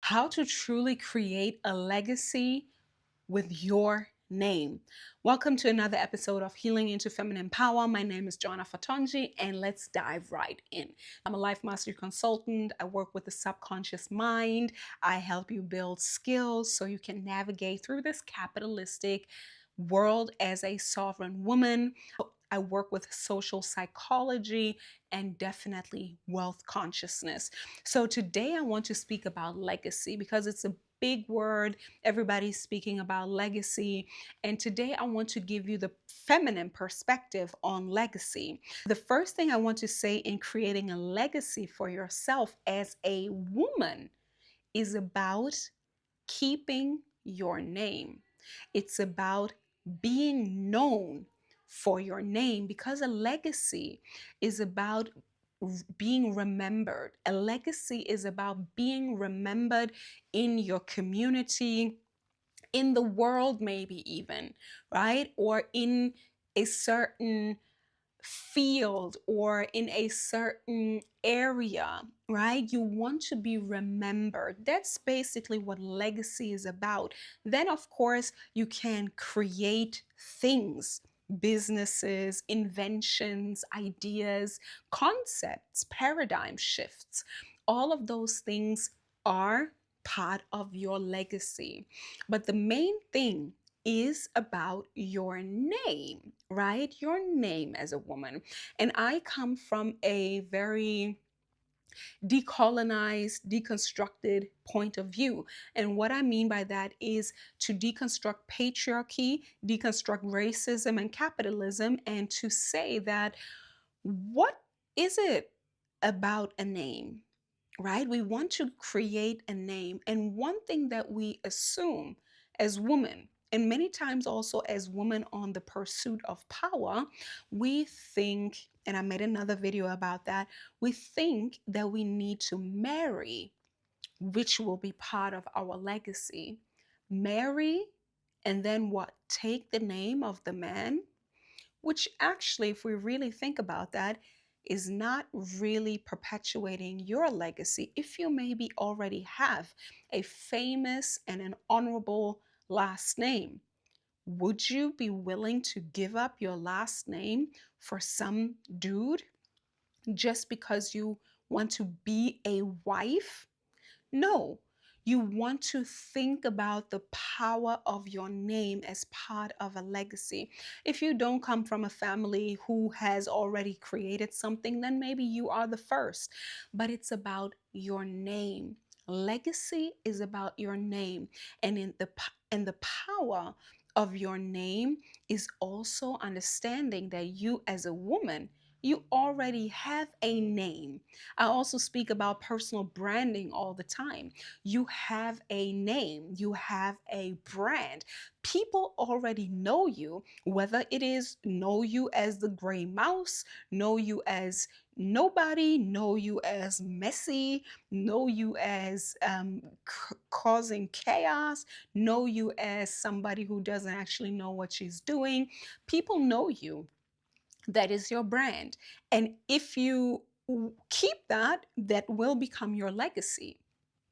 how to truly create a legacy with your name. Welcome to another episode of Healing into Feminine Power. My name is Jonna Fatonji, and let's dive right in. I'm a life mastery consultant. I work with the subconscious mind. I help you build skills so you can navigate through this capitalistic world as a sovereign woman. I work with social psychology and definitely wealth consciousness. So today I want to speak about legacy because it's a big word. Everybody's speaking about legacy. And today I want to give you the feminine perspective on legacy. The first thing I want to say in creating a legacy for yourself as a woman is about keeping your name. It's about being known for your name because a legacy is about being remembered. A legacy is about being remembered in your community, in the world, maybe even, right? Or in a certain field or in a certain area, right? You want to be remembered. That's basically what legacy is about. Then, of course, you can create things, businesses, inventions, ideas, concepts, paradigm shifts. All of those things are part of your legacy. But the main thing is about your name, right? Your name as a woman. And I come from a very decolonized, deconstructed point of view. And what I mean by that is to deconstruct patriarchy, deconstruct racism and capitalism, and to say that what is it about a name? Right? We want to create a name. And one thing that we assume as women, and many times also as women on the pursuit of power, we think, and I made another video about that, we think that we need to marry, which will be part of our legacy. Marry, and then what? Take the name of the man, which actually, if we really think about that, is not really perpetuating your legacy if you maybe already have a famous and an honorable last name. Would you be willing to give up your last name for some dude just because you want to be a wife? No, you want to think about the power of your name as part of a legacy. If you don't come from a family who has already created something, then maybe you are the first. But it's about your name. Legacy is about your name, and the power of your name is also understanding that you as a woman, you already have a name. I also speak about personal branding all the time. You have a name, you have a brand. People already know you, whether it is know you as the gray mouse, know you as nobody, know you as messy, know you as causing chaos, know you as somebody who doesn't actually know what she's doing. People know you. That is your brand. And if you keep that, that will become your legacy,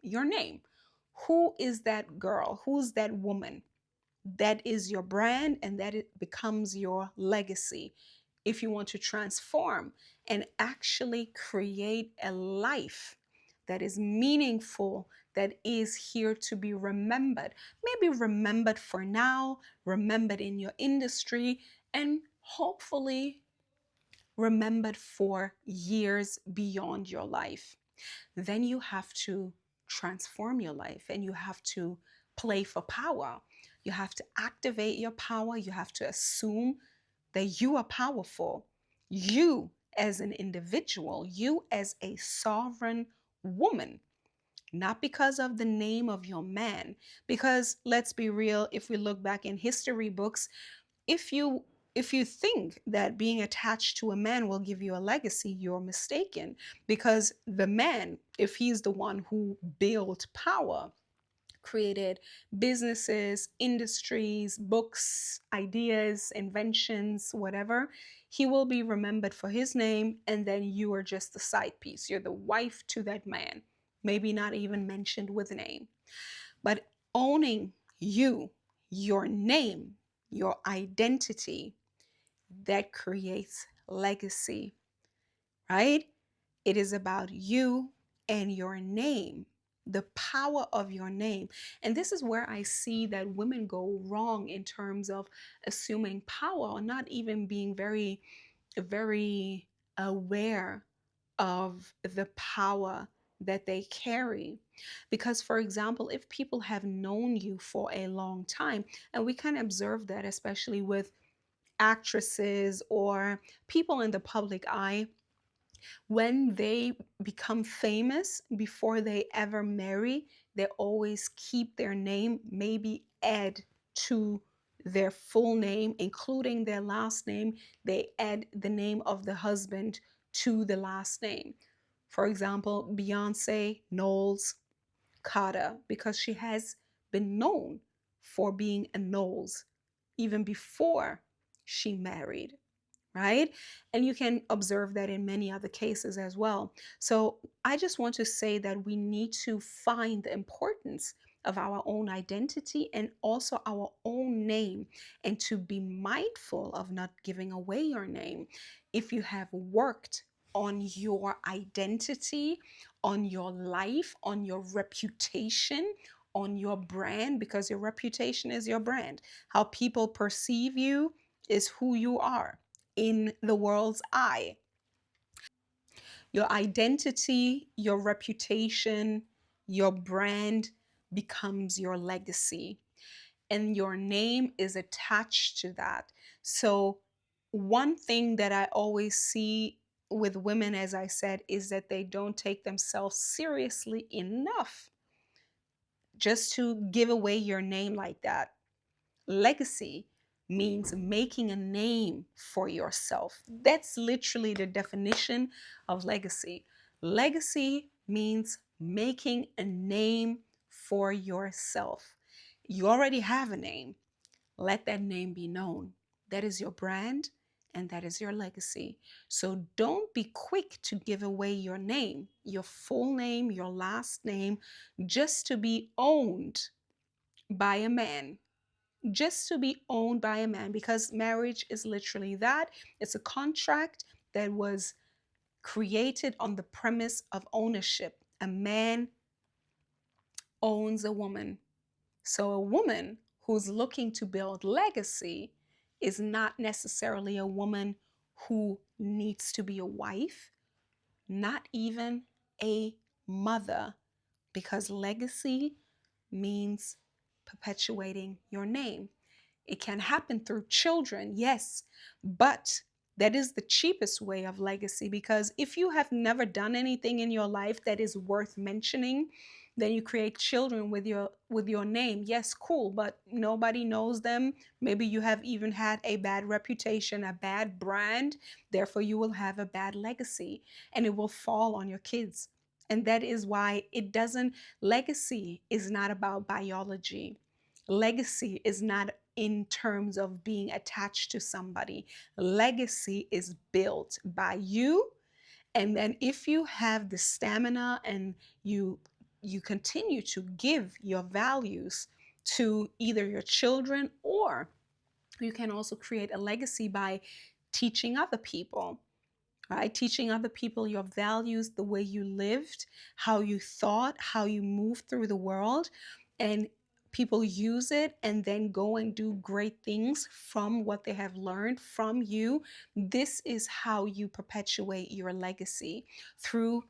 your name. Who is that girl? Who's that woman? That is your brand, and that it becomes your legacy. If you want to transform and actually create a life that is meaningful, that is here to be remembered, maybe remembered for now, remembered in your industry, and hopefully remembered for years beyond your life, then you have to transform your life and you have to play for power. You have to activate your power. You have to assume that you are powerful. You as an individual, you as a sovereign woman, not because of the name of your man. Because let's be real, if we look back in history books, if you think that being attached to a man will give you a legacy, you're mistaken. Because the man, if he's the one who built power, created businesses, industries, books, ideas, inventions, whatever, he will be remembered for his name, and then you are just the side piece. You're the wife to that man. maybe not even mentioned with name. But owning you, your name, your identity, that creates legacy, right? It is about you and your name, the power of your name. And this is where I see that women go wrong in terms of assuming power or not even being very aware of the power that they carry. Because, for example, if people have known you for a long time, and we can observe that especially with actresses or people in the public eye, when they become famous before they ever marry, they always keep their name, maybe add to their full name, including their last name. They add the name of the husband to the last name. For example, Beyonce Knowles Carter, because she has been known for being a Knowles even before she married, right? And you can observe that in many other cases as well. So I just want to say that we need to find the importance of our own identity and also our own name, and to be mindful of not giving away your name. If you have worked on your identity, on your life, on your reputation, on your brand, because your reputation is your brand. How people perceive you is who you are in the world's eye. Your identity, your reputation, your brand becomes your legacy, and your name is attached to that. So, one thing that I always see with women, as I said, is that they don't take themselves seriously enough just to give away your name like that. Legacy means making a name for yourself. That's literally the definition of legacy. Legacy means making a name for yourself. You already have a name. Let that name be known. That is your brand and that is your legacy. So don't be quick to give away your name, your full name, your last name, just to be owned by a man, just to be owned by a man, because marriage is literally that. It's a contract that was created on the premise of ownership. A man owns a woman. So a woman who's looking to build legacy is not necessarily a woman who needs to be a wife, not even a mother, because legacy means perpetuating your name. It can happen through children, yes, but that is the cheapest way of legacy, because if you have never done anything in your life that is worth mentioning, then you create children with your name. Yes, cool, but nobody knows them. Maybe you have even had a bad reputation, a bad brand, therefore you will have a bad legacy and it will fall on your kids. And that is why it doesn't legacy is not about biology. Legacy is not in terms of being attached to somebody. Legacy is built by you. And then if you have the stamina and you continue to give your values to either your children, or you can also create a legacy by teaching other people, right? Teaching other people your values, the way you lived, how you thought, how you moved through the world. And people use it and then go and do great things from what they have learned from you. This is how you perpetuate your legacy, through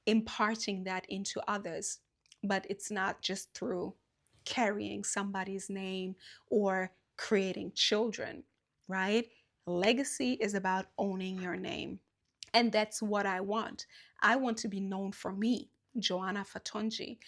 imparting that into others. But it's not just through carrying somebody's name or creating children, right? Legacy is about owning your name. And that's what I want. I want to be known for me, Joanna Fatonji.